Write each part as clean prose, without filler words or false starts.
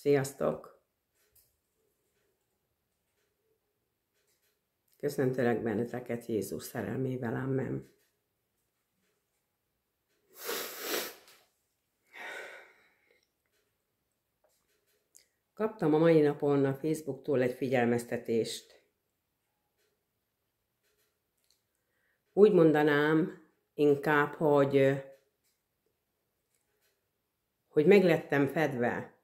Sziasztok! Köszöntelek benneteket Jézus szerelmével, amen. Kaptam a mai napon a Facebooktól egy figyelmeztetést. Úgy mondanám inkább, hogy meglettem fedve,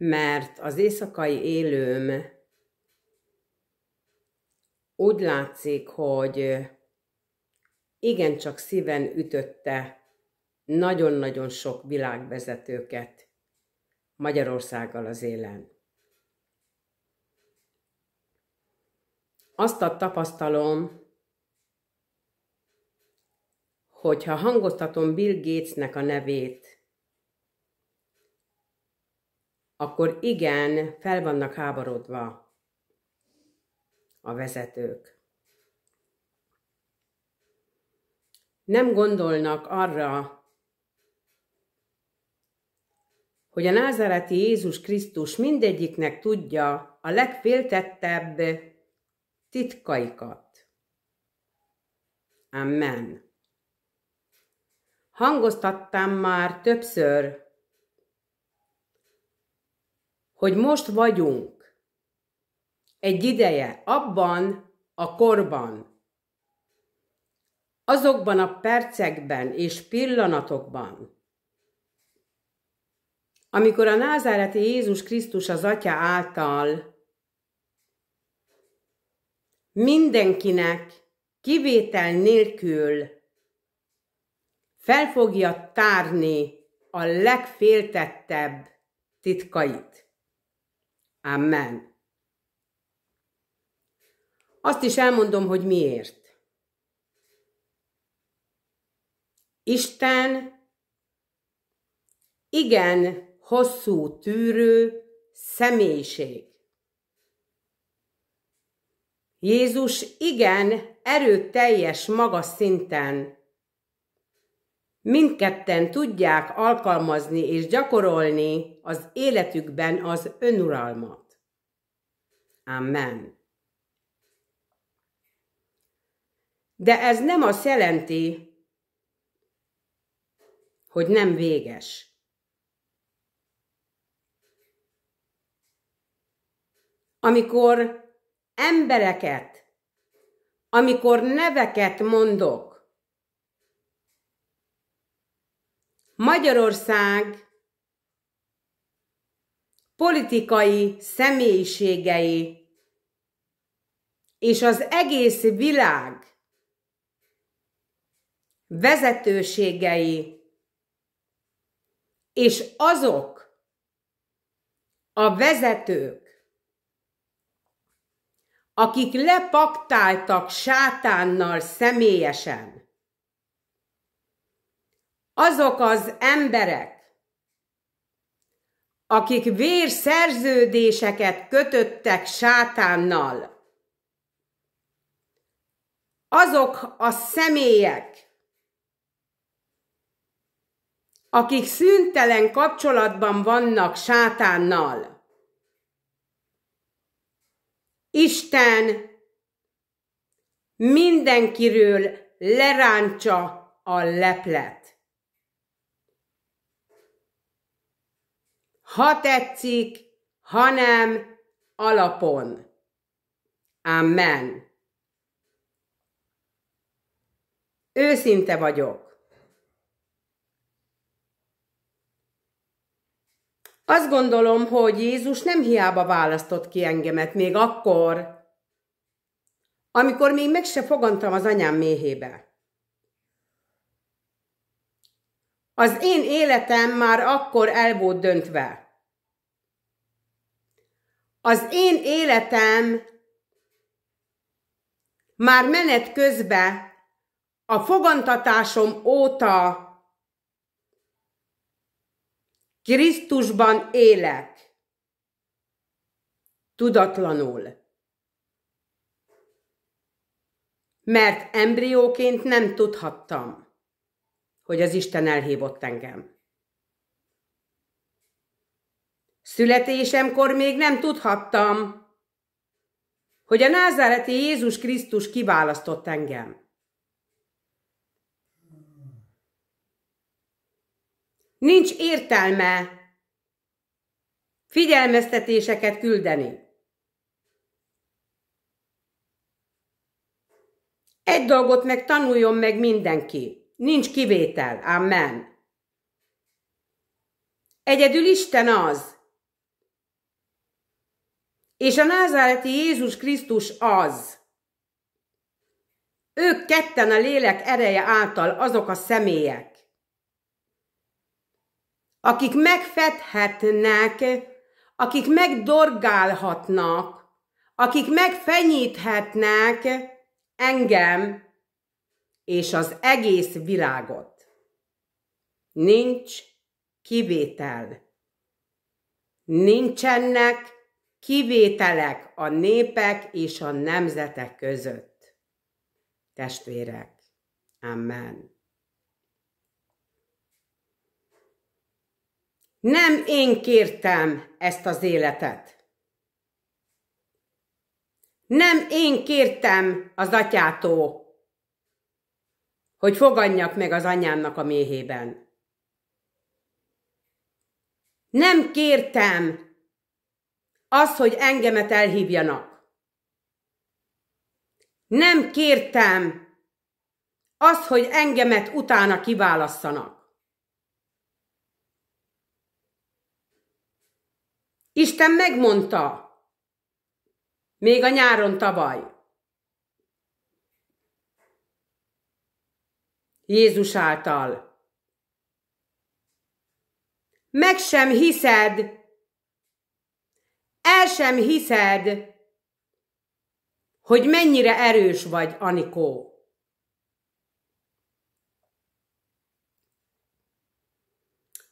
mert az éjszakai élőm úgy látszik, hogy igencsak szíven ütötte nagyon-nagyon sok világvezetőket Magyarországgal az élen. Azt tapasztalom, hogy ha hangoztatom Bill Gatesnek a nevét, akkor igen, fel vannak háborodva a vezetők. Nem gondolnak arra, hogy a názáreti Jézus Krisztus mindegyiknek tudja a legféltettebb titkaikat. Amen. Hangoztattam már többször, hogy most vagyunk egy ideje abban a korban, azokban a percekben és pillanatokban, amikor a názáreti Jézus Krisztus az Atya által mindenkinek kivétel nélkül fel fogja tárni a legféltettebb titkait. Amen. Azt is elmondom, hogy miért. Isten igen hosszú tűrő személyiség. Jézus igen erőteljes magas szinten mindketten tudják alkalmazni és gyakorolni az életükben az önuralmat. Amen. De ez nem azt jelenti, hogy nem véges. Amikor embereket, amikor neveket mondok, Magyarország politikai személyiségei és az egész világ vezetőségei és azok a vezetők, akik lepaktáltak sátánnal személyesen, azok az emberek, akik vérszerződéseket kötöttek sátánnal, azok a személyek, akik szüntelen kapcsolatban vannak sátánnal, Isten mindenkiről lerántsa a leplet. Ha tetszik, ha nem, alapon. Amen. Őszinte vagyok. Azt gondolom, hogy Jézus nem hiába választott ki engemet még akkor, amikor még meg se fogantam az anyám méhébe. Az én életem már akkor el volt döntve. Az én életem már menet közben a fogantatásom óta Krisztusban élek, tudatlanul. Mert embrióként nem tudhattam, hogy az Isten elhívott engem. Születésemkor még nem tudhattam, hogy a názáreti Jézus Krisztus kiválasztott engem. Nincs értelme figyelmeztetéseket küldeni. Egy dolgot meg tanuljon meg mindenki. Nincs kivétel. Amen. Egyedül Isten az, és a názáreti Jézus Krisztus az. Ők ketten a lélek ereje által azok a személyek, akik megfedhetnek, akik megdorgálhatnak, akik megfenyíthetnek engem és az egész világot. Nincs kivétel. Nincsenek kivételek a népek és a nemzetek között. Testvérek, amen. Nem én kértem ezt az életet. Nem én kértem az atyától, hogy fogadjak meg az anyámnak a méhében. Nem kértem azt, hogy engemet elhívjanak. Nem kértem azt, hogy engemet utána kiválasszanak. Isten megmondta, még a nyáron tavaly, Jézus által. Meg sem hiszed, el sem hiszed, hogy mennyire erős vagy, Anikó.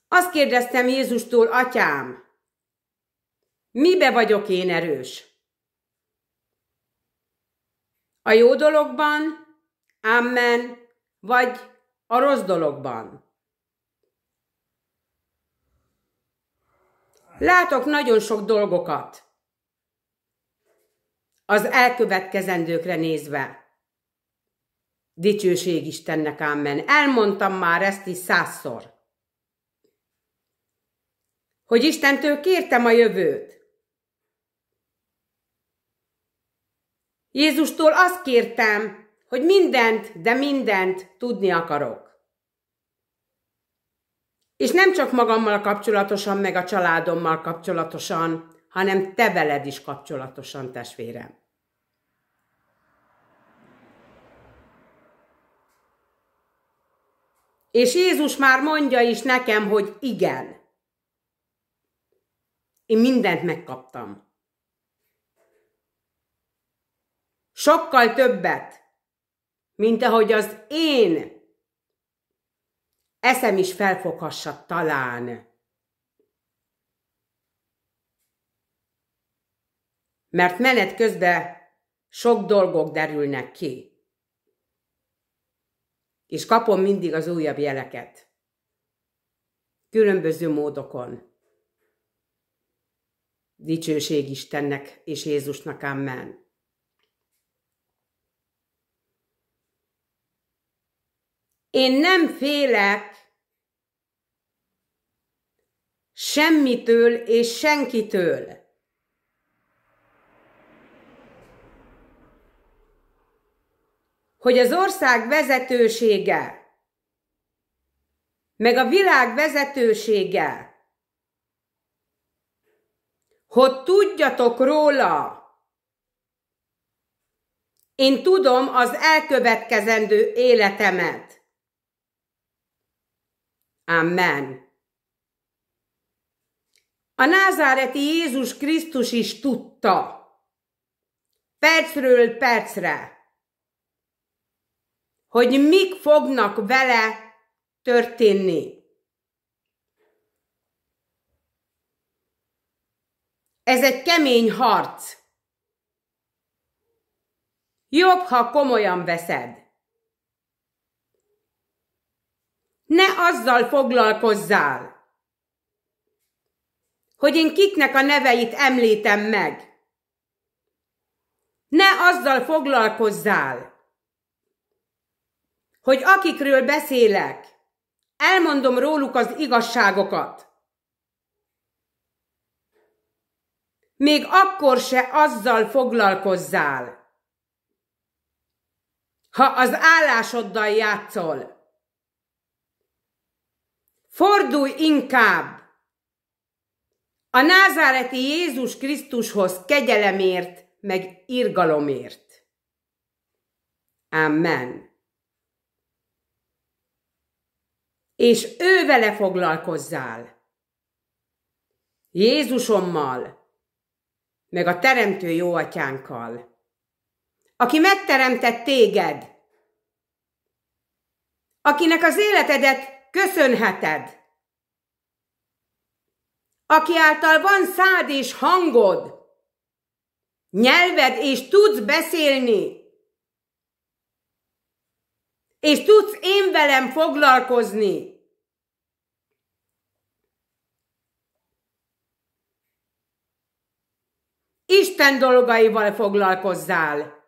Azt kérdeztem Jézustól, atyám, mibe vagyok én erős? A jó dologban, amen, vagy a rossz dologban? Látok nagyon sok dolgokat az elkövetkezendőkre nézve. Dicsőség Istennek, amen. Elmondtam már ezt is 100-szor. Hogy Istentől kértem a jövőt. Jézustól azt kértem, hogy mindent, de mindent tudni akarok. És nem csak magammal kapcsolatosan, meg a családommal kapcsolatosan, hanem te veled is kapcsolatosan, testvérem. És Jézus már mondja is nekem, hogy igen. Én mindent megkaptam. Sokkal többet, mint ahogy az én eszem is felfoghassa talán. Mert menet közben sok dolgok derülnek ki. És kapom mindig az újabb jeleket. Különböző módokon. Dicsőség Istennek és Jézusnak, amen. Én nem félek semmitől és senkitől. Hogy az ország vezetősége, meg a világ vezetősége, hogy tudjatok róla. Én tudom az elkövetkezendő életemet. Amen. A názáreti Jézus Krisztus is tudta, percről percre, hogy mik fognak vele történni. Ez egy kemény harc. Jobb, ha komolyan veszed. Ne azzal foglalkozzál, hogy én kiknek a neveit említem meg. Ne azzal foglalkozzál, hogy akikről beszélek, elmondom róluk az igazságokat. Még akkor se azzal foglalkozzál, ha az állásoddal játszol. Fordulj inkább a názáreti Jézus Krisztushoz kegyelemért, meg irgalomért. Amen. És ő vele foglalkozzál. Jézusommal, meg a Teremtő Jóatyánkkal, aki megteremtett téged, akinek az életedet köszönheted, aki által van szád és hangod, nyelved és tudsz beszélni, és tudsz én velem foglalkozni. Isten dolgaival foglalkozzál,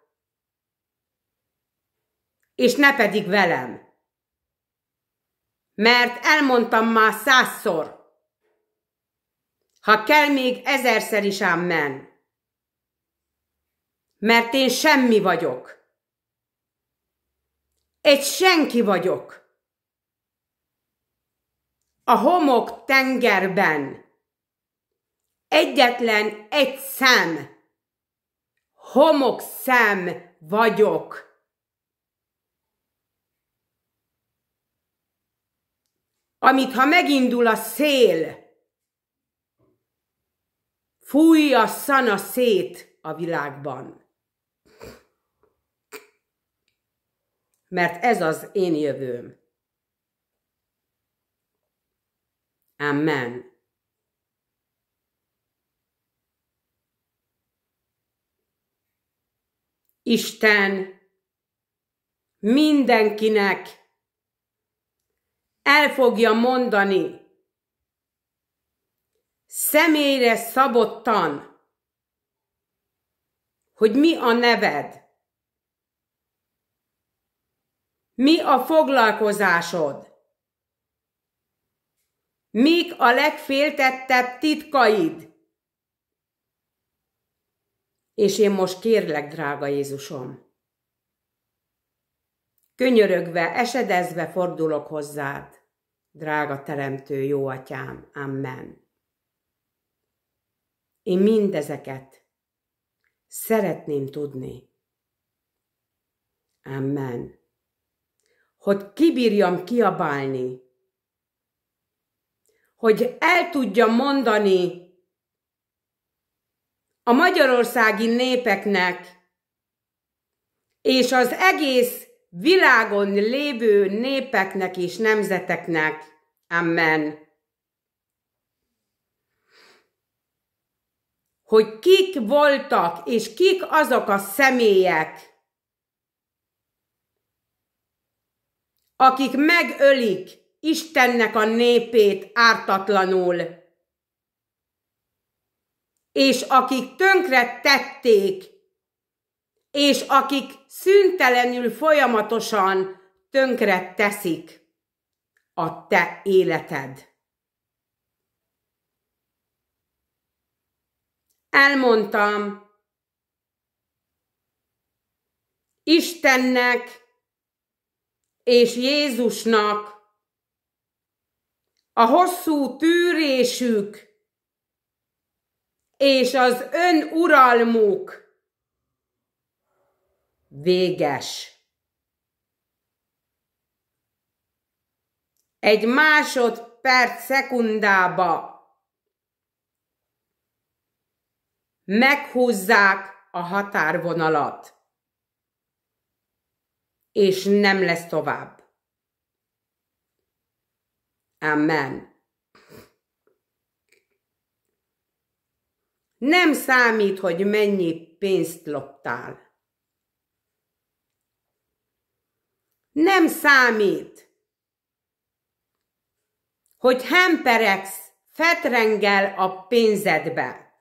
és ne pedig velem. Mert elmondtam már 100-szor, ha kell még 1000-szer is amen. Mert én semmi vagyok. Egy senki vagyok. A homok tengerben egyetlen egy szem, homokszem vagyok. Amit ha megindul a szél, fújjasszana szét a világban. Mert ez az én jövőm. Amen. Isten mindenkinek el fogja mondani, személyre szabottan, hogy mi a neved, mi a foglalkozásod, mik a legféltettebb titkaid. És én most kérlek, drága Jézusom, könyörögve, esedezve fordulok hozzád, drága Teremtő Jóatyám, amen. Én mindezeket szeretném tudni. Amen. Hogy kibírjam kiabálni, hogy el tudjam mondani a magyarországi népeknek és az egész világon lévő népeknek és nemzeteknek. Amen. Hogy kik voltak és kik azok a személyek, akik megölik Istennek a népét ártatlanul, és akik tönkre tették, és akik szüntelenül folyamatosan tönkre teszik a te életed. Elmondtam, Istennek és Jézusnak a hosszú tűrésük és az önuralmuk véges. Egy másodperc szekundába meghúzzák a határvonalat, és nem lesz tovább. Amen. Nem számít, hogy mennyi pénzt loptál. Nem számít, hogy hemperegsz fetrengel a pénzedbe,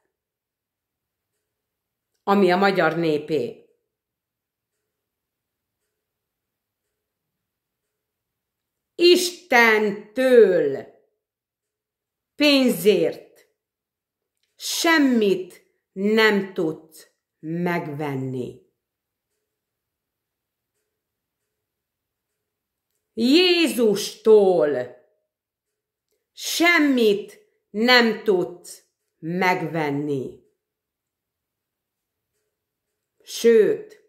ami a magyar népé. Istentől pénzért semmit nem tudsz megvenni. Jézustól semmit nem tudsz megvenni. Sőt,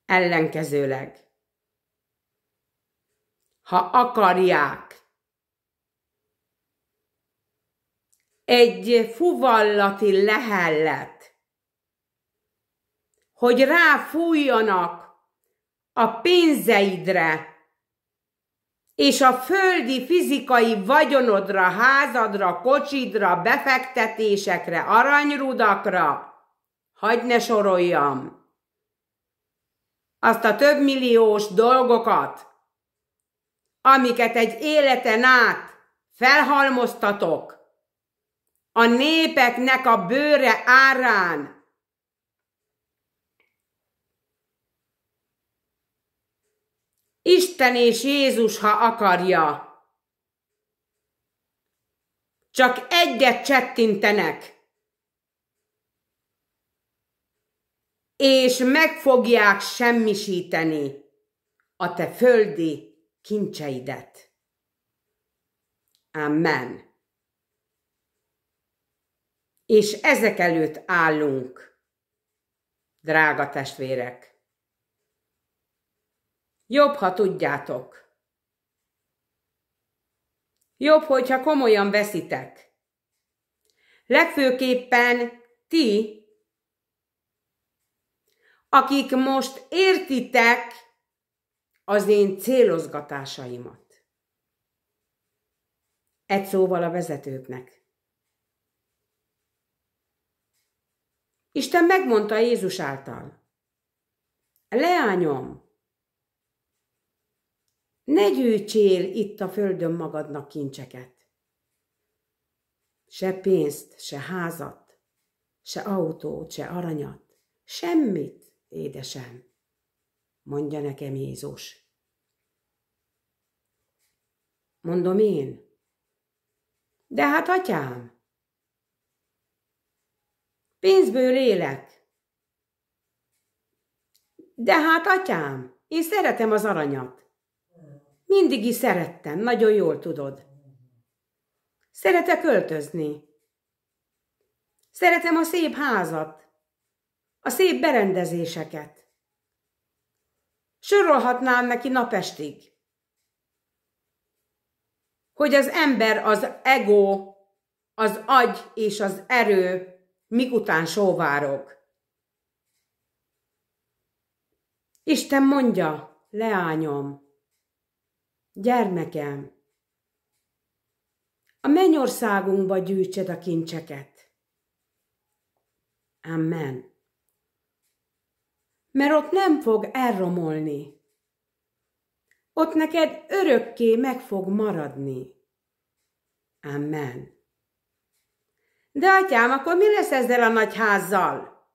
ellenkezőleg, ha akarják, egy fuvallati lehellet, hogy ráfújjanak a pénzeidre, és a földi fizikai vagyonodra, házadra, kocsidra, befektetésekre, aranyrudakra, hagyd ne soroljam, azt a több milliós dolgokat, amiket egy életen át felhalmoztatok, a népeknek a bőre árán. Isten és Jézus, ha akarja, csak egyet csettintenek, és meg fogják semmisíteni a te földi kincseidet. Amen. És ezek előtt állunk, drága testvérek. Jobb, ha tudjátok. Jobb, hogyha komolyan veszitek. Legfőképpen ti, akik most értitek az én célozgatásaimat. Egy szóval a vezetőknek. Isten megmondta Jézus által. Leányom, ne gyűjtsél itt a földön magadnak kincseket. Se pénzt, se házat, se autót, se aranyat. Semmit, édesem, mondja nekem Jézus. Mondom én. De hát, atyám, pénzből élek. De hát, atyám, én szeretem az aranyat. Mindig is szerettem, nagyon jól tudod. Szeretek költözni. Szeretem a szép házat, a szép berendezéseket. Sorolhatnám neki napestig, hogy az ember, az ego, az agy és az erő mikután sóvárog. Isten mondja, leányom, gyermekem, a mennyországunkba gyűjtsed a kincseket. Amen. Mert ott nem fog elromolni. Ott neked örökké meg fog maradni. Amen. De atyám, akkor mi lesz ezzel a nagy házzal?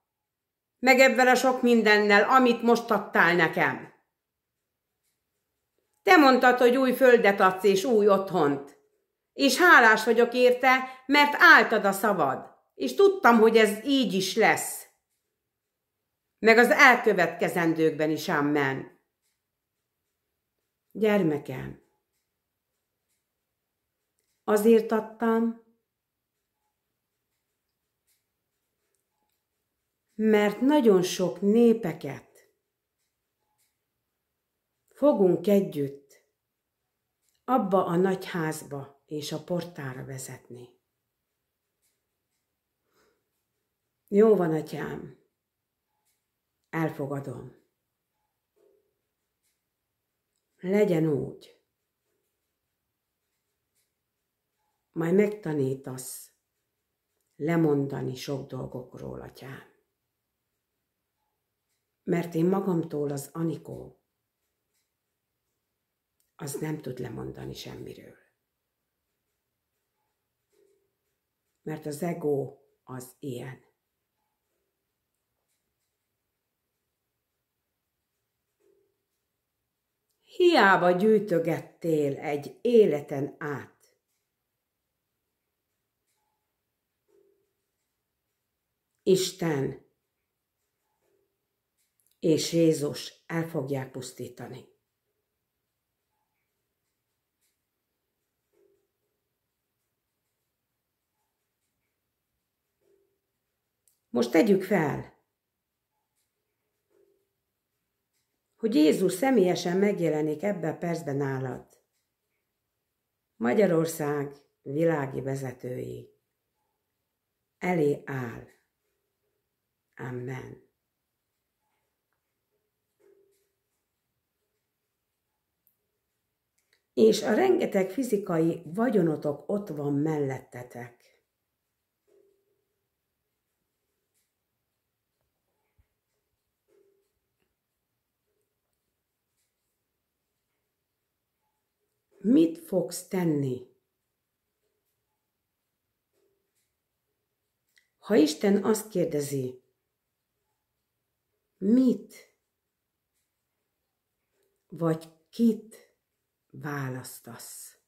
Meg ebben a sok mindennel, amit most adtál nekem? Te mondtad, hogy új földet adsz és új otthont. És hálás vagyok érte, mert álltad a szavad. És tudtam, hogy ez így is lesz. Meg az elkövetkezendőkben is, amen. Gyermekem, azért adtam, mert nagyon sok népeket fogunk együtt abba a nagy házba és a portára vezetni. Jó van, atyám, elfogadom. Legyen úgy. Majd megtanítasz lemondani sok dolgokról, atyám. Mert én magamtól az Anikó, az nem tud lemondani semmiről. mert az ego az ilyen. Hiába gyűjtögettél egy életen át. Isten és Jézus el fogják pusztítani. Most tegyük fel, hogy Jézus személyesen megjelenik ebben a percben nálad. Magyarország világi vezetői elé áll. Amen. És a rengeteg fizikai vagyonotok ott van mellettetek. Mit fogsz tenni? Ha Isten azt kérdezi, mit vagy kit választasz?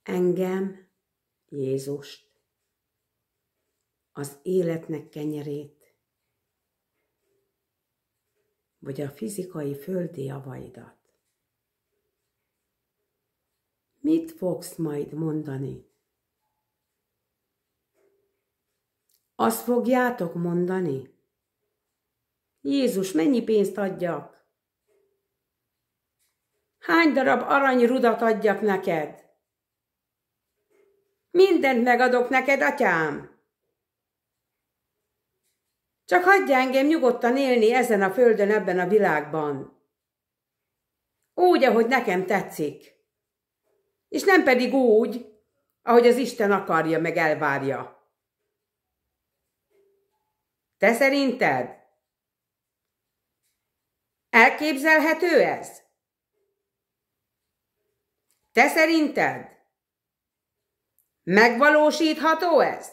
Engem, Jézust, az életnek kenyerét, vagy a fizikai földi javaidat? Mit fogsz majd mondani? Azt fogjátok mondani? Jézus, mennyi pénzt adjak? Hány darab aranyrudat adjak neked? Mindent megadok neked, atyám. Csak hagyj engem nyugodtan élni ezen a földön, ebben a világban. Úgy, ahogy nekem tetszik. És nem pedig úgy, ahogy az Isten akarja, meg elvárja. Te szerinted? Elképzelhető ez? Te szerinted? Megvalósítható ez?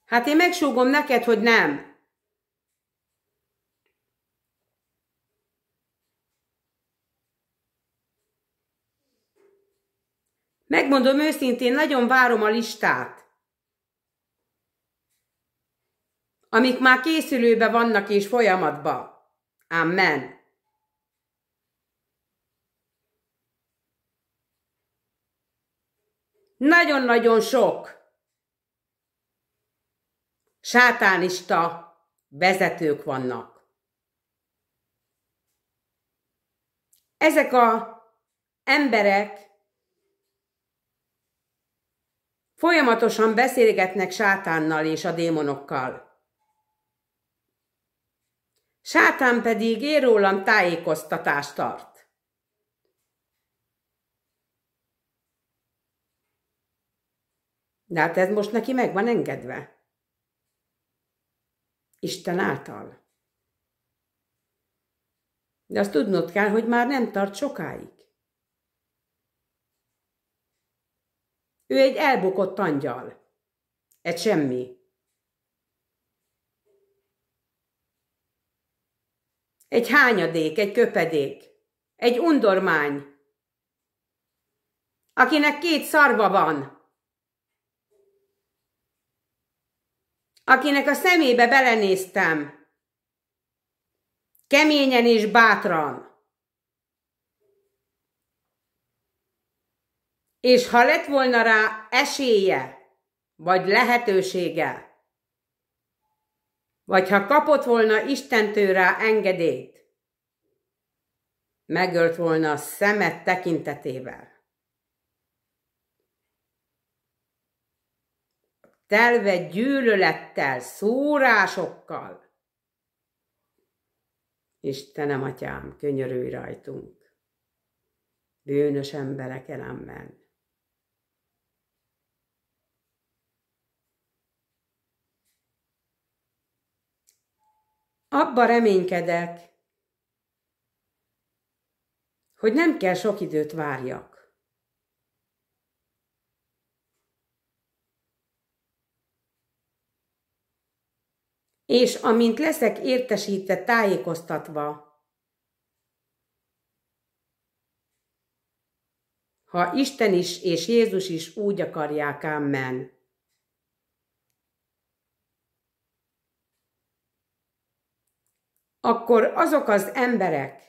Hát én megsúgom neked, hogy nem. Megmondom őszintén, nagyon várom a listát, amik már készülőben vannak és folyamatban. Amen. Nagyon-nagyon sok sátánista vezetők vannak. Ezek az emberek folyamatosan beszélgetnek sátánnal és a démonokkal. Sátán pedig én rólam tájékoztatást tart. De hát ez most neki meg van engedve. Isten által. De azt tudnod kell, hogy már nem tart sokáig. Ő egy elbukott angyal. Egy semmi. Egy hányadék, egy köpedék, egy undormány, akinek 2 szarva van, akinek a szemébe belenéztem, keményen és bátran. És ha lett volna rá esélye, vagy lehetősége, vagy ha kapott volna Istentől rá engedélyt, megölt volna a szemet tekintetével. Telve gyűlölettel, szúrásokkal. Istenem, atyám, könyörülj rajtunk. Bűnös embereken, amen. Abba reménykedek, hogy nem kell sok időt várjak. És amint leszek értesítve, tájékoztatva, ha Isten is és Jézus is úgy akarják, amen. Akkor azok az emberek,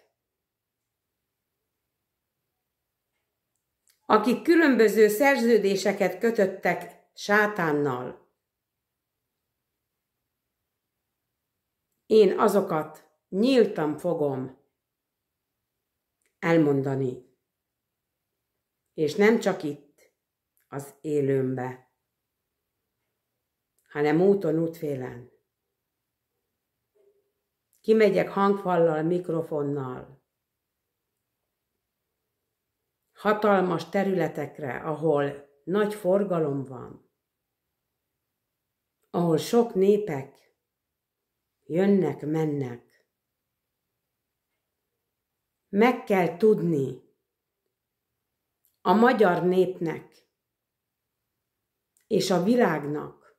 akik különböző szerződéseket kötöttek sátánnal, én azokat nyíltan fogom elmondani. És nem csak itt, az élőmbe, hanem úton, útfélen. Kimegyek hangfallal, mikrofonnal, hatalmas területekre, ahol nagy forgalom van, ahol sok népek jönnek, mennek. Meg kell tudni a magyar népnek és a világnak,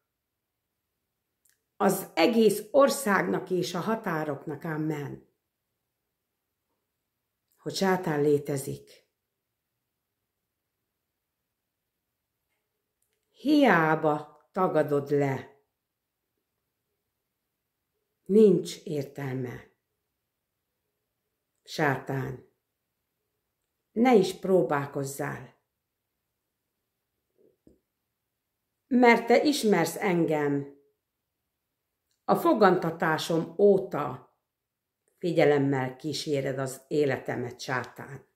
az egész országnak és a határoknak, amen, hogy sátán létezik. Hiába tagadod le. Nincs értelme. Sátán, ne is próbálkozzál. Mert te ismersz engem. A fogantatásom óta figyelemmel kíséred az életemet, sátán.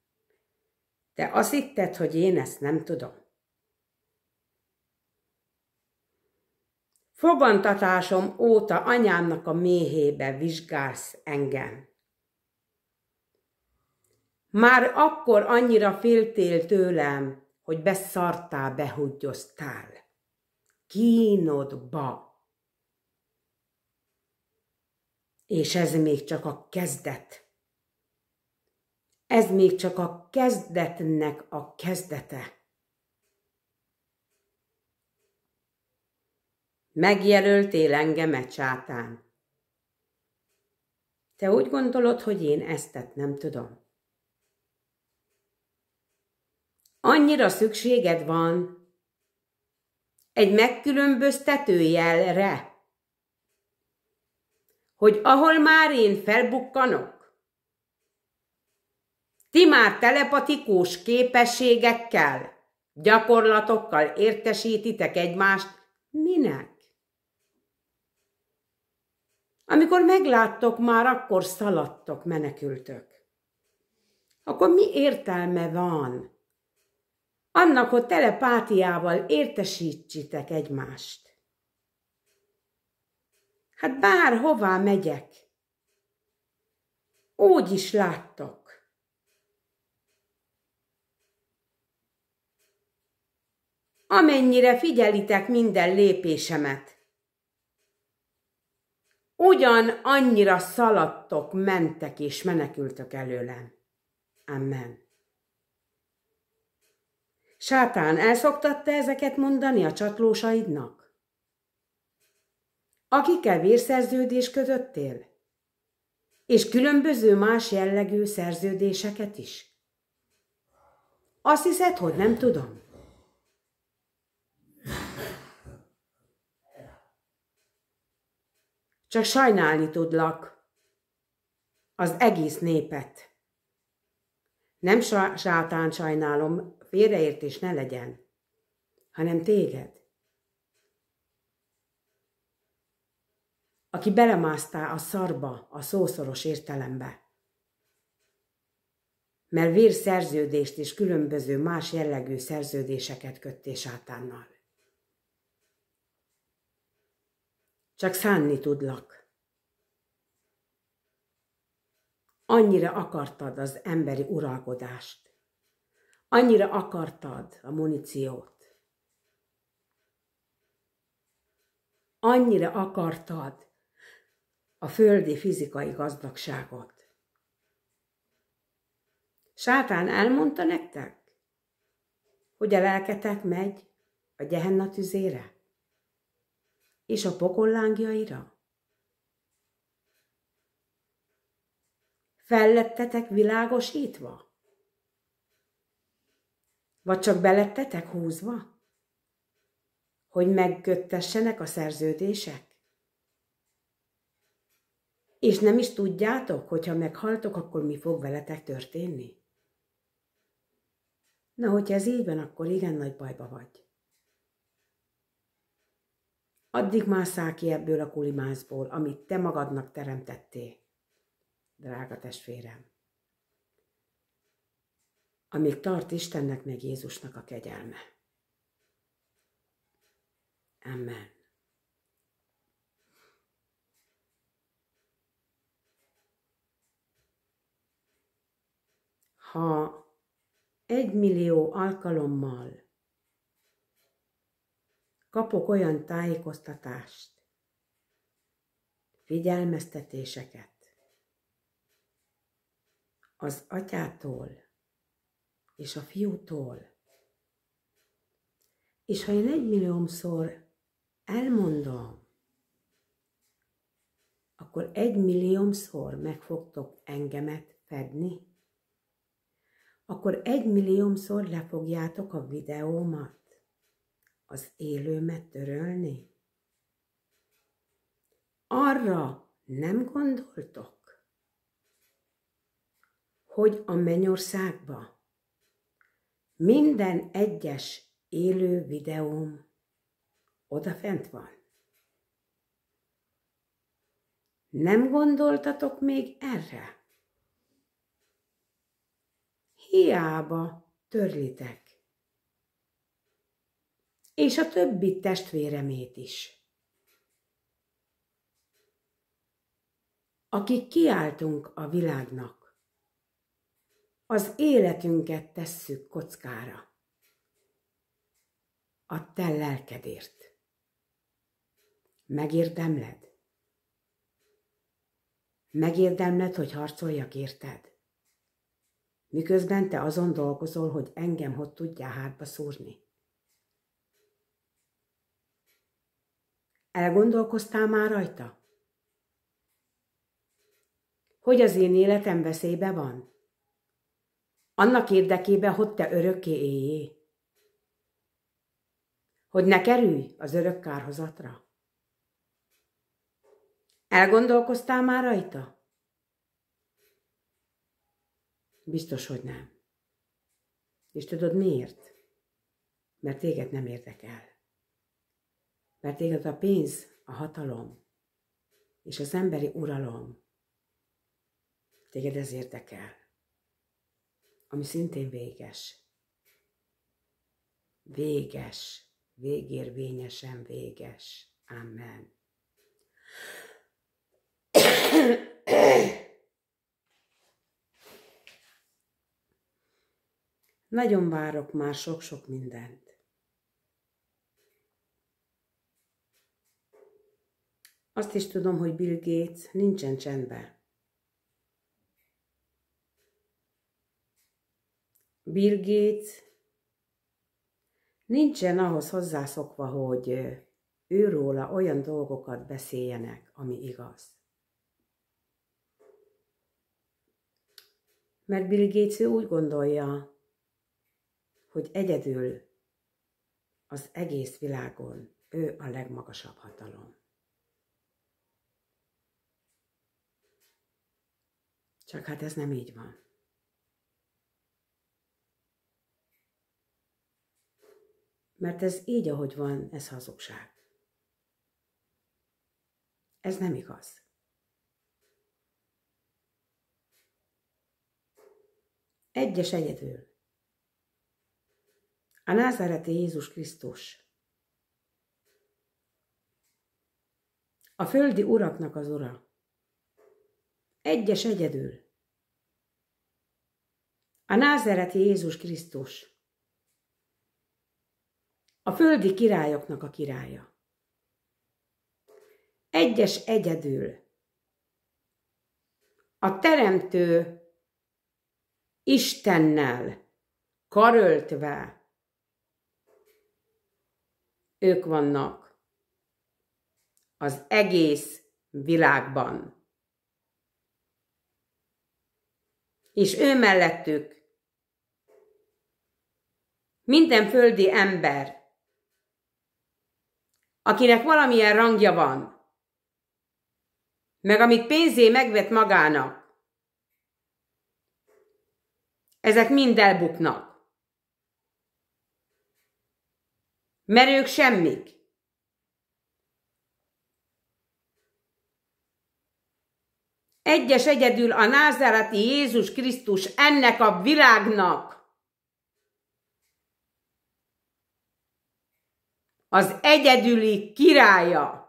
Te azt hitted, hogy én ezt nem tudom? Fogantatásom óta anyámnak a méhébe vizsgálsz engem. Már akkor annyira féltél tőlem, hogy beszartál, behuggyoztál. Kínodba. És ez még csak a kezdet. Ez még csak a kezdetnek a kezdete. Megjelöltél engemet, sátán. Te úgy gondolod, hogy én ezt nem tudom? Annyira szükséged van egy megkülönböztető jelre, hogy ahol már én felbukkanok, ti már telepatikus képességekkel, gyakorlatokkal értesítitek egymást, minek? Amikor megláttok, már akkor szaladtok, menekültök. Akkor mi értelme van annak, hogy telepátiával értesítsétek egymást? Hát bárhová megyek, úgy is láttok. Amennyire figyelitek minden lépésemet, annyira szaladtok, mentek és menekültök előlem. Amen. Sátán, elszoktatta ezeket mondani a csatlósaidnak? Akikkel vérszerződést kötöttél? És különböző más jellegű szerződéseket is? Azt hiszed, hogy nem tudom? Csak sajnálni tudlak az egész népet. Nem sátán sajnálom, félreértés ne legyen, hanem téged, aki belemásztál a szarba, a szószoros értelembe. Mert vérszerződést és különböző más jellegű szerződéseket köttél sátánnal. Csak szánni tudlak. Annyira akartad az emberi uralkodást. Annyira akartad a muníciót. Annyira akartad a földi fizikai gazdagságot. Sátán elmondta nektek, hogy a lelketek megy a Gehenna tüzére és a pokol lángjaira? Fellettetek világosítva? Vagy csak belettetek húzva, hogy megköttessenek a szerződések? És nem is tudjátok, hogyha meghaltok, akkor mi fog veletek történni? Na, hogyha ez így van, akkor igen nagy bajba vagy. Addig másszál ki ebből a kulimászból, amit te magadnak teremtettél, drága testvérem. Amíg tart Istennek meg Jézusnak a kegyelme. Amen. Ha 1 millió alkalommal kapok olyan tájékoztatást, figyelmeztetéseket az Atyától és a Fiútól, és ha én 1 milliószor elmondom, akkor 1 milliószor meg fogtok engemet fedni, akkor 1 milliószor le fogjátok a videómat, az élőmet törölni? Arra nem gondoltok, hogy a mennyországba minden egyes élő videóm odafent van? Nem gondoltatok még erre? Hiába törlitek. És a többi testvéremét is. Akik kiáltunk a világnak, az életünket tesszük kockára. A te lelkedért. Megérdemled? Megérdemled, hogy harcoljak érted? Miközben te azon dolgozol, hogy engem hogy tudjál hátba szúrni. Elgondolkoztál már rajta? Hogy az én életem veszélybe van? Annak érdekében, hogy te örökké éljél? Hogy ne kerülj az örök kárhozatra? Elgondolkoztál már rajta? Biztos, hogy nem. És tudod miért? Mert téged nem érdekel. Mert téged a pénz, a hatalom és az emberi uralom, téged ez érdekel, ami szintén véges. Véges, végérvényesen véges. Amen. Nagyon várok már sok-sok mindent. Azt is tudom, hogy Bill Gates nincsen csendben. Bill Gates nincsen ahhoz hozzászokva, hogy őróla olyan dolgokat beszéljenek, ami igaz. Mert Bill Gates úgy gondolja, hogy egyedül az egész világon ő a legmagasabb hatalom. Csak hát ez nem így van. Mert ez így, ahogy van, ez hazugság. Ez nem igaz. Egyes egyedül. A názáreti Jézus Krisztus. A földi uraknak az ura. Egyes egyedül. A názáreti Jézus Krisztus. A földi királyoknak a királya. Egyes egyedül. A teremtő Istennel karöltve ők vannak az egész világban. És ő mellettük minden földi ember, akinek valamilyen rangja van, meg amit pénzé megvet magának, ezek mind elbuknak. Mert ők semmik. Egyes egyedül a názáreti Jézus Krisztus ennek a világnak az egyedüli királya.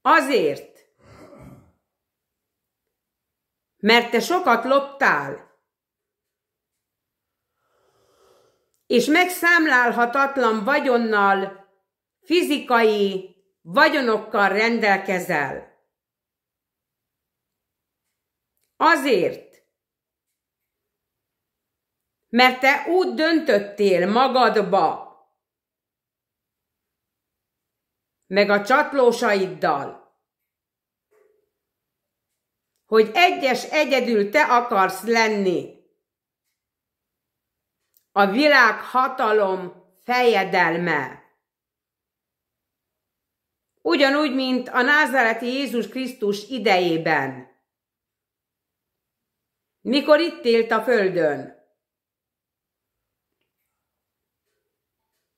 Azért, mert te sokat loptál, és megszámlálhatatlan vagyonnal, fizikai vagyonokkal rendelkezel. Azért, mert te úgy döntöttél magadba, meg a csatlósaiddal, hogy egyes egyedül te akarsz lenni a világ hatalom fejedelme. Ugyanúgy, mint a názáreti Jézus Krisztus idejében, mikor itt élt a földön.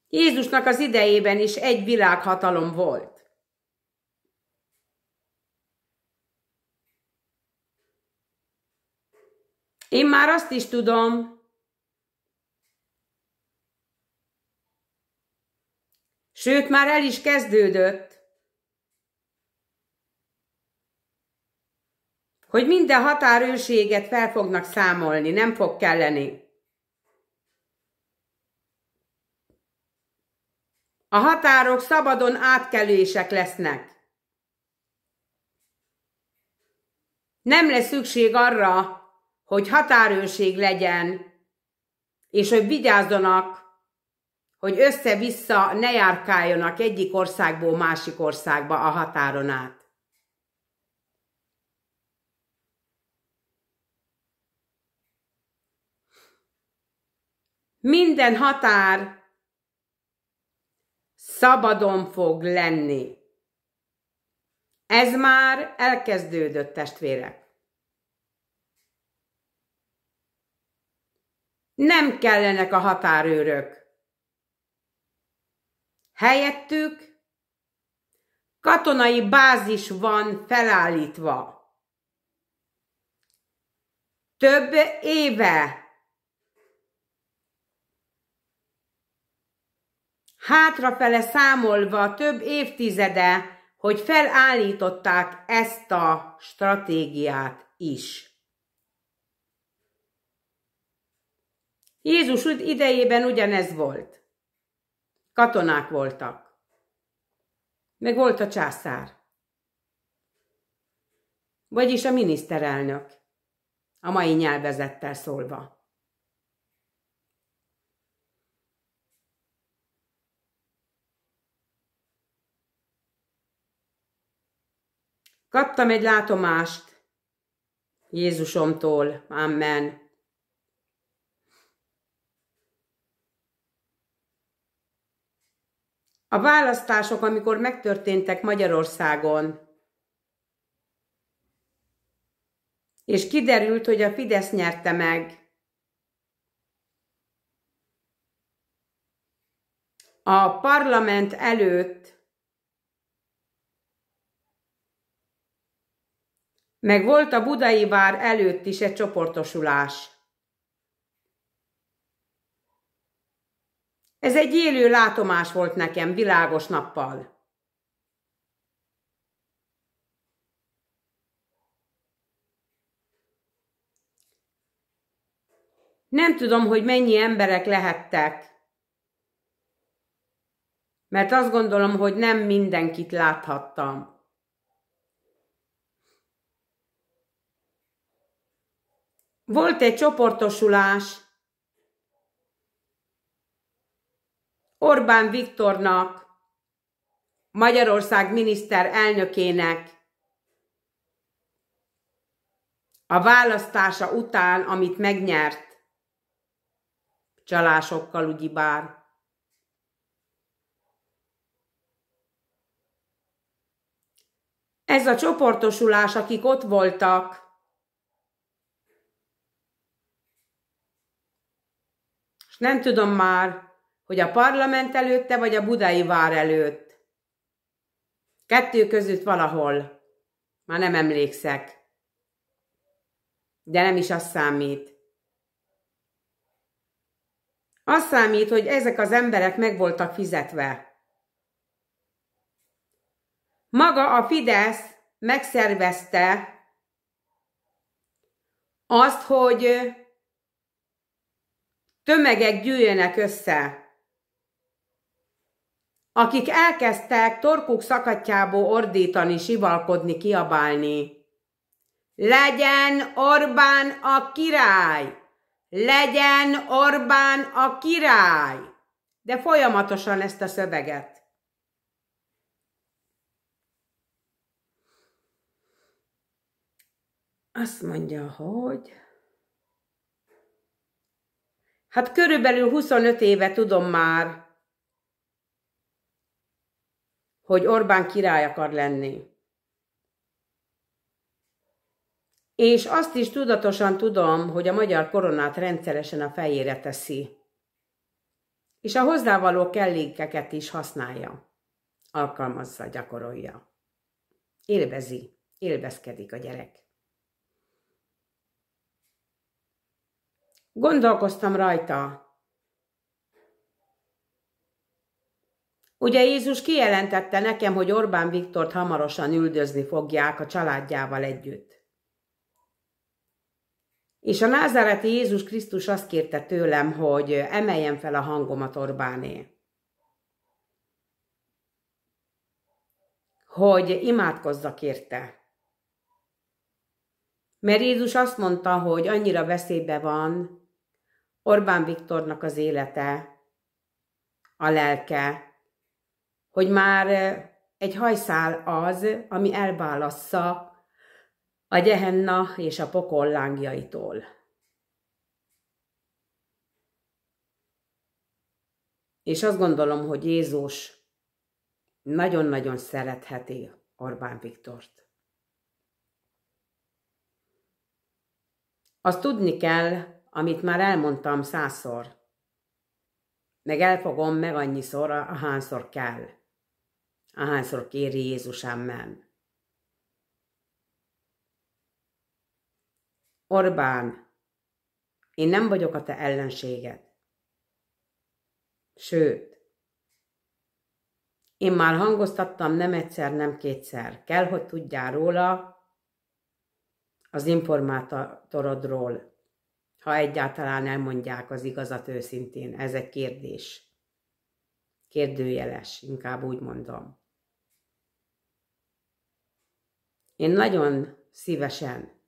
Jézusnak az idejében is egy világhatalom volt. Én már azt is tudom, sőt, már el is kezdődött, hogy minden határőrséget fel fognak számolni, nem fog kelleni. A határok szabadon átkelések lesznek. Nem lesz szükség arra, hogy határőrség legyen, és hogy vigyázzanak, hogy össze-vissza ne járkáljanak egyik országból másik országba a határon át. Minden határ szabadon fog lenni. Ez már elkezdődött, testvérek. Nem kellenek a határőrök. Helyettük katonai bázis van felállítva. Több éve. Hátrafele számolva több évtizede, hogy felállították ezt a stratégiát is. Jézus idejében ugyanez volt. Katonák voltak. Meg volt a császár. Vagyis a miniszterelnök, a mai nyelvezettel szólva. Kaptam egy látomást Jézusomtól, amen. A választások, amikor megtörténtek Magyarországon, és kiderült, hogy a Fidesz nyerte meg, a parlament előtt, meg volt a Budai vár előtt is egy csoportosulás. Ez egy élő látomás volt nekem, világos nappal. Nem tudom, hogy mennyi emberek lehettek, mert azt gondolom, hogy nem mindenkit láthattam. Volt egy csoportosulás Orbán Viktornak, Magyarország miniszterelnökének a választása után, amit megnyert, csalásokkal ugyebár. Ez a csoportosulás, akik ott voltak, és nem tudom már, hogy a parlament előtte, vagy a Budai vár előtt. Kettő között valahol. Már nem emlékszek. De nem is az számít. Az számít, hogy ezek az emberek meg voltak fizetve. Maga a Fidesz megszervezte azt, hogy tömegek gyűjjenek össze, akik elkezdtek torkuk szakadjából ordítani, sivalkodni, kiabálni. Legyen Orbán a király! Legyen Orbán a király! De folyamatosan ezt a szöveget. Azt mondja, hogy... Hát körülbelül 25 éve tudom már, hogy Orbán király akar lenni. És azt is tudatosan tudom, hogy a magyar koronát rendszeresen a fejére teszi. És a hozzávaló kellékeket is használja, alkalmazza, gyakorolja. Élvezi, élvezkedik a gyerek. Gondolkoztam rajta. Ugye Jézus kijelentette nekem, hogy Orbán Viktort hamarosan üldözni fogják a családjával együtt. És a názáreti Jézus Krisztus azt kérte tőlem, hogy emeljem fel a hangomat Orbáné. Hogy imádkozzak érte. Mert Jézus azt mondta, hogy annyira veszélybe van Orbán Viktornak az élete, a lelke, hogy már egy hajszál az, ami elválassza a Gehenna és a pokol lángjaitól. És azt gondolom, hogy Jézus nagyon-nagyon szeretheti Orbán Viktort. Azt tudni kell, amit már elmondtam 100-szor, meg elfogom meg annyiszor, ahányszor kell, ahányszor kéri Jézus, amen. Orbán, én nem vagyok a te ellenséged. Sőt, én már hangoztattam nem egyszer, nem kétszer. Kell, hogy tudjál róla, az informátorodról, ha egyáltalán elmondják az igazat őszintén. Ez egy kérdés. Kérdőjeles, inkább úgy mondom. Én nagyon szívesen,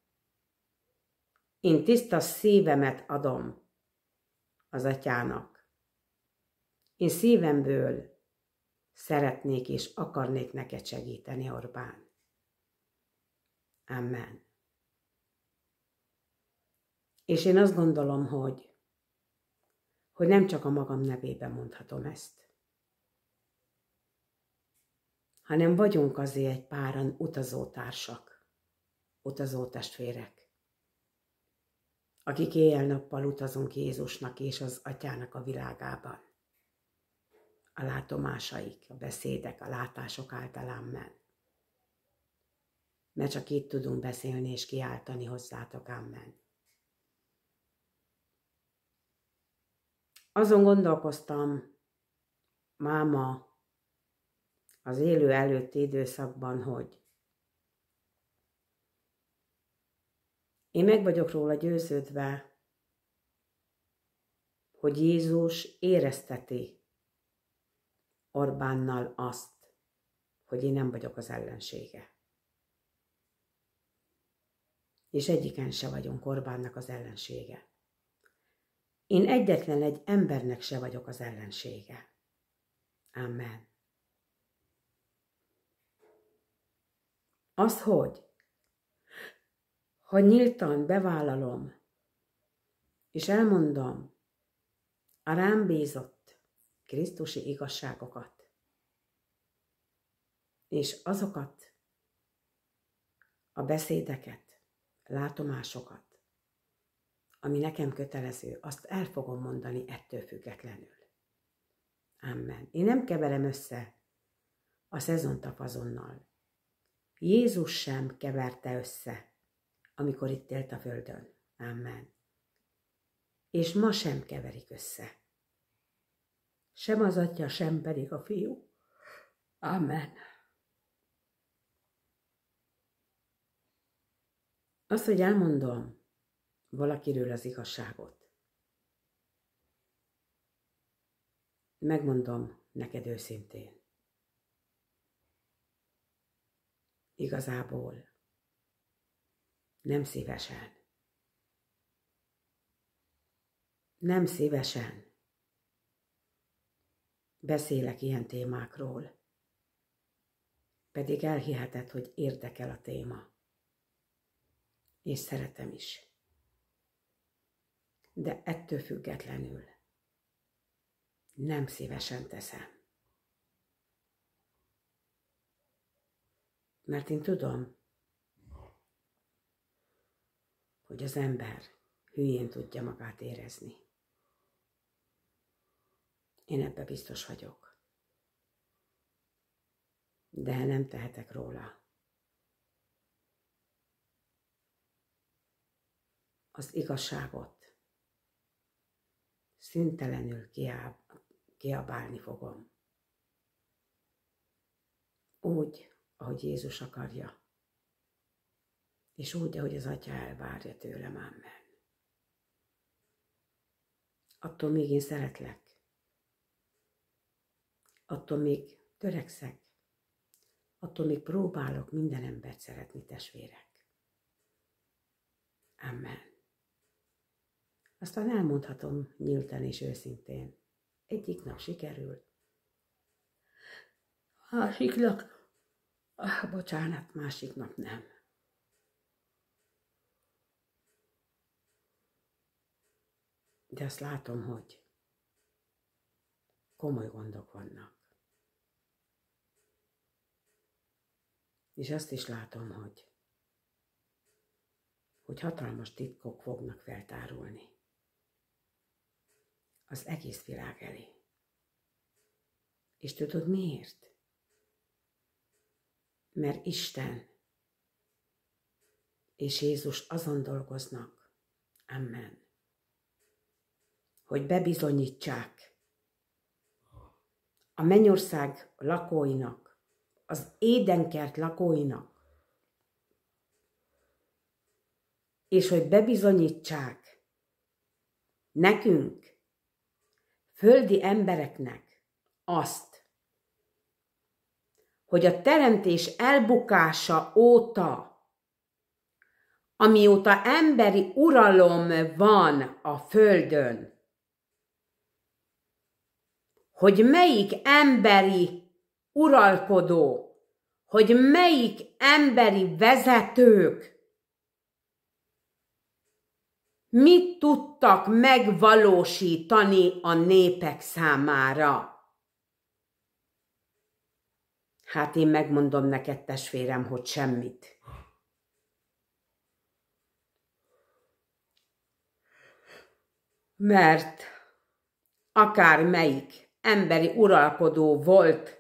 én tiszta szívemet adom az atyának. Én szívemből szeretnék és akarnék neked segíteni, Orbán. Amen. És én azt gondolom, hogy nem csak a magam nevében mondhatom ezt, hanem vagyunk azért egy páran utazótársak, utazótestvérek, akik éjjel-nappal utazunk Jézusnak és az Atyának a világában. A látomásaik, a beszédek, a látások általán men. Mert csak itt tudunk beszélni és kiáltani hozzátok, amen. Azon gondolkoztam máma az élő előtti időszakban, hogy én meg vagyok róla győződve, hogy Jézus érezteti Orbánnal azt, hogy én nem vagyok az ellensége. és egyiken se vagyunk Orbánnak az ellensége. Én egyetlen egy embernek se vagyok az ellensége. Amen. Az, hogy nyíltan bevállalom, és elmondom a rám bízott krisztusi igazságokat, és azokat a beszédeket, látomásokat, ami nekem kötelező, azt el fogom mondani ettől függetlenül. Amen. Én nem keverem össze a szezont a fazonnal. Jézus sem keverte össze, amikor itt élt a földön. Amen. És ma sem keverik össze. Sem az Atya, sem pedig a Fiú. Amen. Az, hogy elmondom valakiről az igazságot, megmondom neked őszintén. Igazából nem szívesen. Nem szívesen beszélek ilyen témákról, pedig elhiheted, hogy érdekel a téma, és szeretem is. De ettől függetlenül nem szívesen teszem. Mert én tudom, hogy az ember hülyén tudja magát érezni. Én ebbe biztos vagyok. De nem tehetek róla. Az igazságot szüntelenül kiabálni fogom. Úgy, ahogy Jézus akarja, és úgy, ahogy az Atya elvárja tőlem. Amen. Attól még én szeretlek. Attól még törekszek. Attól még próbálok minden embert szeretni, testvérek. Amen. Aztán elmondhatom nyíltan és őszintén. Egyik nap sikerül. Másik nap nem. De azt látom, hogy komoly gondok vannak. És azt is látom, hogy hatalmas titkok fognak feltárulni az egész világ elé. És tudod miért? Mert Isten és Jézus azon dolgoznak, amen, hogy bebizonyítsák a mennyország lakóinak, az Édenkert lakóinak, és hogy bebizonyítsák nekünk, földi embereknek azt, hogy a teremtés elbukása óta, amióta emberi uralom van a földön, hogy melyik emberi uralkodó, hogy melyik emberi vezetők mit tudtak megvalósítani a népek számára. Hát én megmondom neked, testvérem, hogy semmit. Mert akármelyik emberi uralkodó volt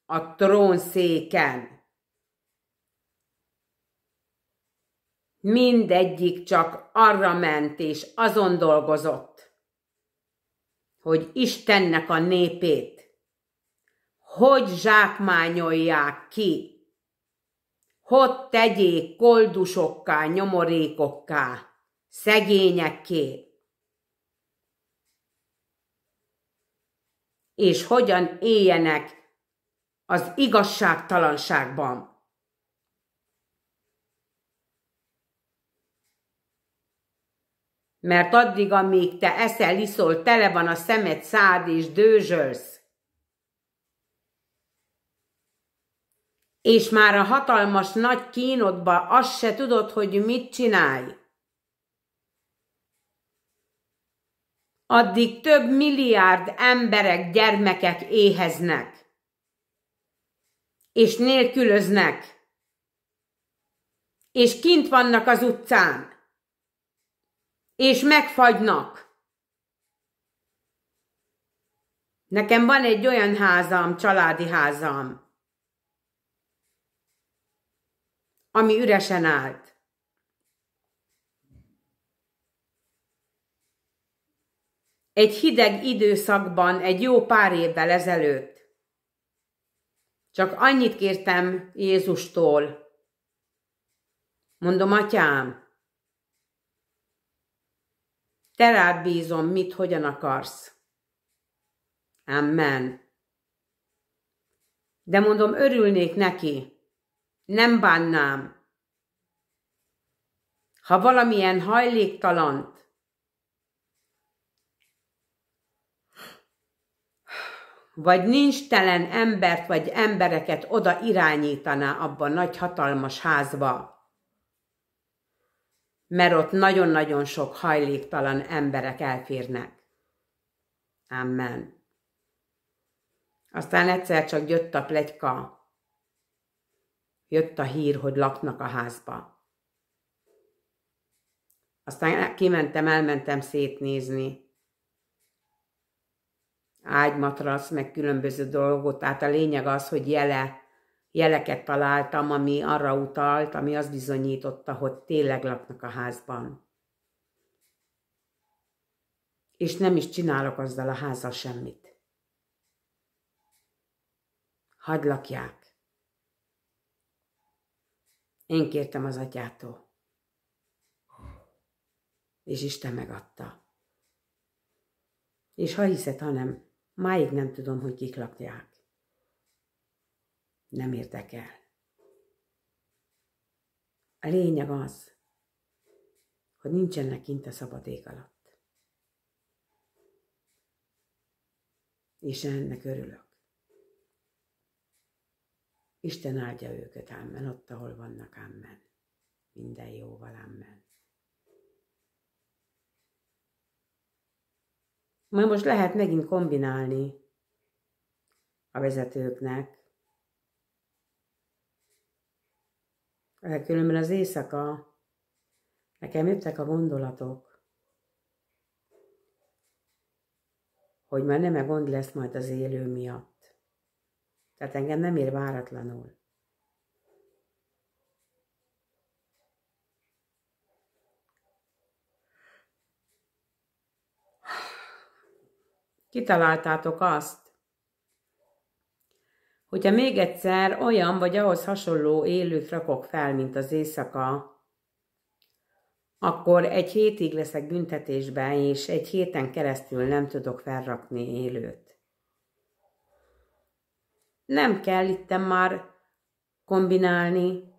a trónszéken, mindegyik csak arra ment és azon dolgozott, hogy Istennek a népét hogy zsákmányolják ki, hogy tegyék koldusokká, nyomorékokká, szegényekké, és hogyan éljenek az igazságtalanságban. Mert addig, amíg te eszel, iszol, tele van a szemed, szád és dőzsölsz, és már a hatalmas nagy kínodba azt se tudod, hogy mit csinálj, addig több milliárd emberek, gyermekek éheznek, és nélkülöznek, és kint vannak az utcán, és megfagynak. Nekem van egy olyan házam, családi házam, ami üresen állt. Egy hideg időszakban, egy jó pár évvel ezelőtt, csak annyit kértem Jézustól, mondom, Atyám, te rád bízom, mit, hogyan akarsz. Amen. De mondom, örülnék neki, nem bánnám, ha valamilyen hajléktalant, vagy nincs telen embert, vagy embereket oda irányítaná abba a nagy hatalmas házba, mert ott nagyon-nagyon sok hajléktalan emberek elférnek. Amen. Aztán egyszer csak jött a pletyka, jött a hír, hogy laknak a házba. Aztán elmentem szétnézni. Ágymatrasz, meg különböző dolgot, tehát a lényeg az, hogy jeleket találtam, ami arra utalt, ami azt bizonyította, hogy tényleg laknak a házban. És nem is csinálok azzal a házzal semmit. Hadd lakják. Én kértem az Atyától. És Isten megadta. És ha hiszed, hanem máig nem tudom, hogy kik lakják. Nem érdekel. A lényeg az, hogy nincsenek kint a szabad ég alatt. És ennek örülök. Isten áldja őket, amen, ott, ahol vannak, amen. Minden jóval, amen. Majd most lehet megint kombinálni a vezetőknek. Különben az éjszaka nekem jöttek a gondolatok, hogy már nem gond lesz majd az élő miatt. Tehát engem nem ér váratlanul. Kitaláltátok azt, hogyha még egyszer olyan vagy ahhoz hasonló élőt rakok fel, mint az éjszaka, akkor egy hétig leszek büntetésben, és egy héten keresztül nem tudok felrakni élőt. Nem kell itten már kombinálni,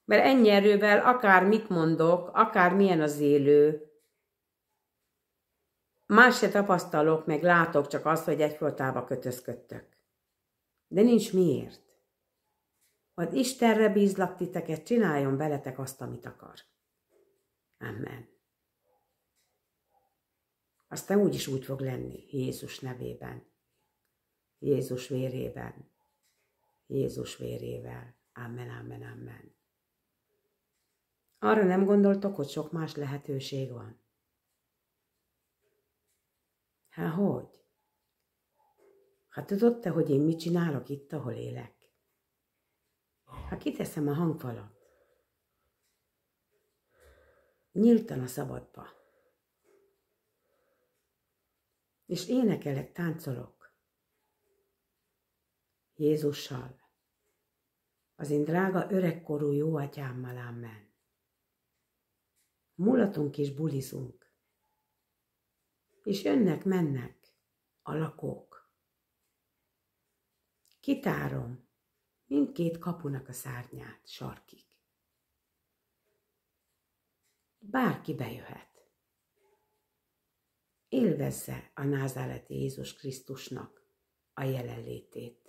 mert ennyi erővel akár mit mondok, akár milyen az élő, más se tapasztalok, meg látok, csak azt, hogy egyfolytában kötözködtök. De nincs miért. Majd Istenre bízlak titeket, csináljon veletek azt, amit akar. Amen. Aztán úgyis úgy fog lenni, Jézus nevében. Jézus vérében. Jézus vérével. Amen, amen, amen. Arra nem gondoltok, hogy sok más lehetőség van? Hát hogy? Hát tudod te, hogy én mit csinálok itt, ahol élek? Hát kiteszem a hangfalat. Nyíltan a szabadba. És énekelek, táncolok. Jézussal. Az én drága öregkorú jó atyámmal, amen. Mulatunk és bulizunk. És jönnek-mennek a lakók. Kitárom mindkét kapunak a szárnyát sarkig. bárki bejöhet. Élvezze a názáreti Jézus Krisztusnak a jelenlétét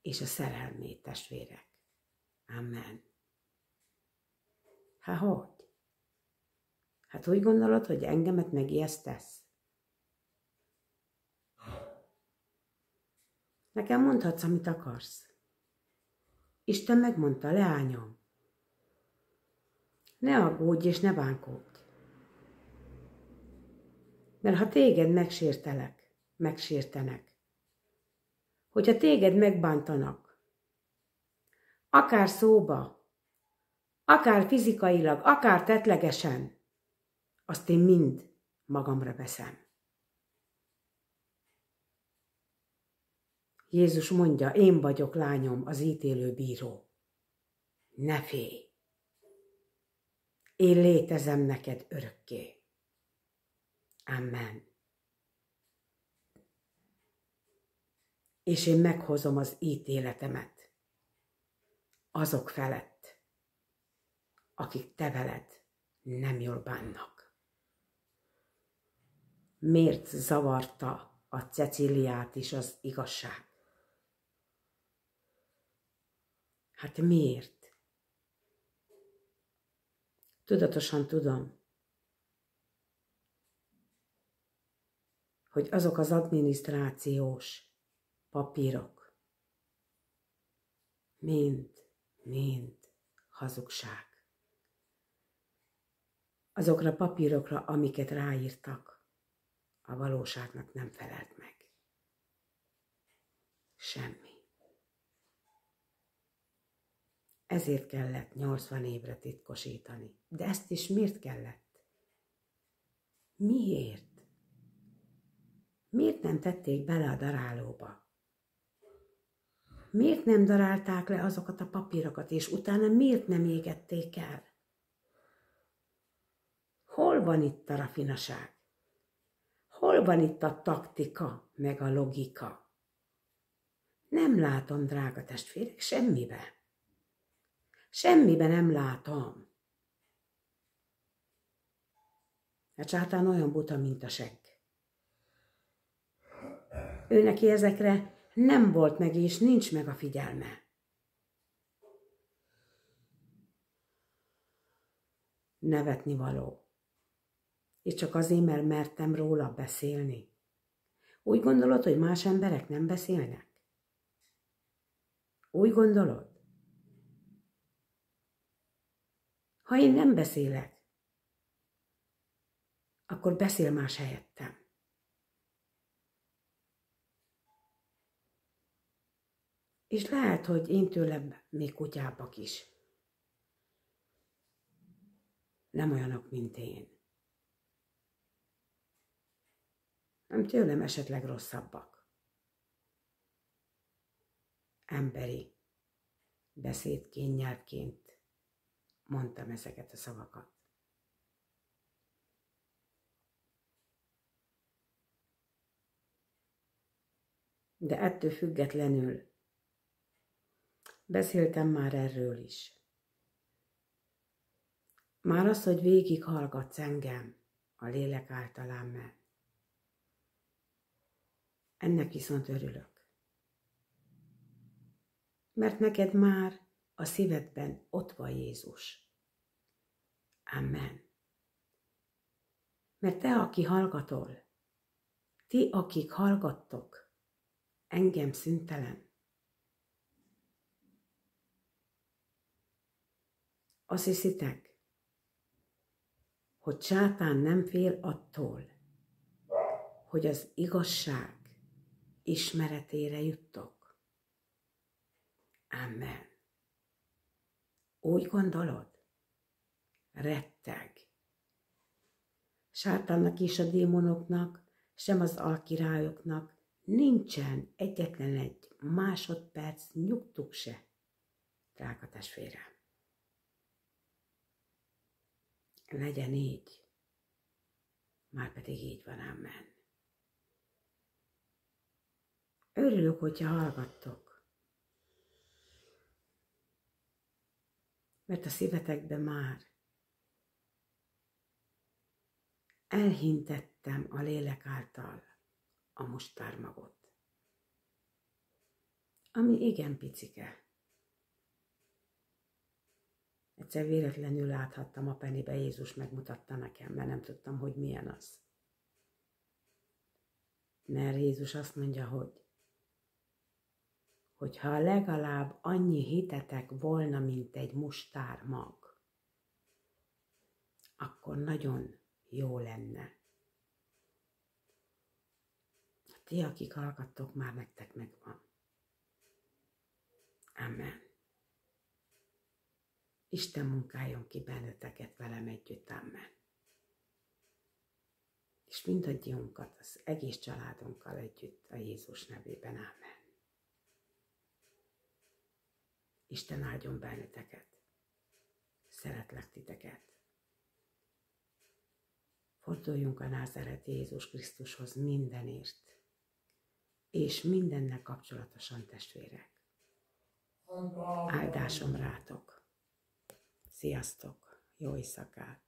és a szerelmét, testvérek. Amen. Hát hogy? Hát úgy gondolod, hogy engemet megijesztesz? Nekem mondhatsz, amit akarsz. Isten megmondta, leányom. Ne aggódj és ne bánkódj. Mert ha téged megsértenek, hogyha téged megbántanak, akár szóba, akár fizikailag, akár tettlegesen, azt én mind magamra veszem. Jézus mondja, én vagyok, lányom, az ítélő bíró. Ne félj! Én létezem neked örökké. Amen. És én meghozom az ítéletemet azok felett, akik te veled nem jól bánnak. Miért zavarta a Cecíliát is az igazság? Hát miért? Tudatosan tudom, hogy azok az adminisztrációs papírok mind hazugság. Azokra a papírokra, amiket ráírtak, a valóságnak nem felelt meg. Semmi. Ezért kellett 80 évre titkosítani. De ezt is miért kellett? Miért? Miért nem tették bele a darálóba? Miért nem darálták le azokat a papírokat, és utána miért nem égették el? Hol van itt a rafinaság? Hol van itt a taktika, meg a logika? Nem látom, drága testvérek, semmiben. Semmiben nem látom. A sátán olyan buta, mint a segg. Ő neki ezekre nem volt meg, és nincs meg a figyelme. Nevetnivaló. És csak azért, mert mertem róla beszélni. Úgy gondolod, hogy más emberek nem beszélnek? Úgy gondolod? Ha én nem beszélek, akkor beszél más helyettem. És lehet, hogy én tőlem még kutyábbak is. Nem olyanok, mint én. Nem tőlem esetleg rosszabbak. Emberi beszédként, nyelvként mondtam ezeket a szavakat. De ettől függetlenül beszéltem már erről is. Már az, hogy végighallgatsz engem a lélek általán ment. Ennek viszont örülök. Mert neked már a szívedben ott van Jézus. Amen. Mert te, aki hallgatol, ti, akik hallgattok, engem szüntelen, azt hiszitek, hogy sátán nem fél attól, hogy az igazság ismeretére juttok? Amen. Úgy gondolod? Retteg. Sátánnak és a démonoknak, sem az alkirályoknak nincsen egyetlen egy másodperc nyugtuk se, drága testvérem. Legyen így. Márpedig így van, amen. Örülök, hogyha hallgattok. Mert a szívetekben már elhintettem a lélek által a mustármagot, ami igen picike. Egyszer véletlenül láthattam a Pennybe, Jézus megmutatta nekem, mert nem tudtam, hogy milyen az. Mert Jézus azt mondja, hogy ha legalább annyi hitetek volna, mint egy mustármag, akkor nagyon jó lenne. Ti, akik hallgattok, már nektek megvan. Amen. Isten munkáljon ki benneteket velem együtt, amen. És mindannyiunkat, az egész családunkkal együtt a Jézus nevében, amen. Isten áldjon benneteket. Szeretlek titeket. Forduljunk a názáreti Jézus Krisztushoz mindenért, és mindennel kapcsolatosan, testvérek. Áldásom rátok. Sziasztok! Jó éjszakát!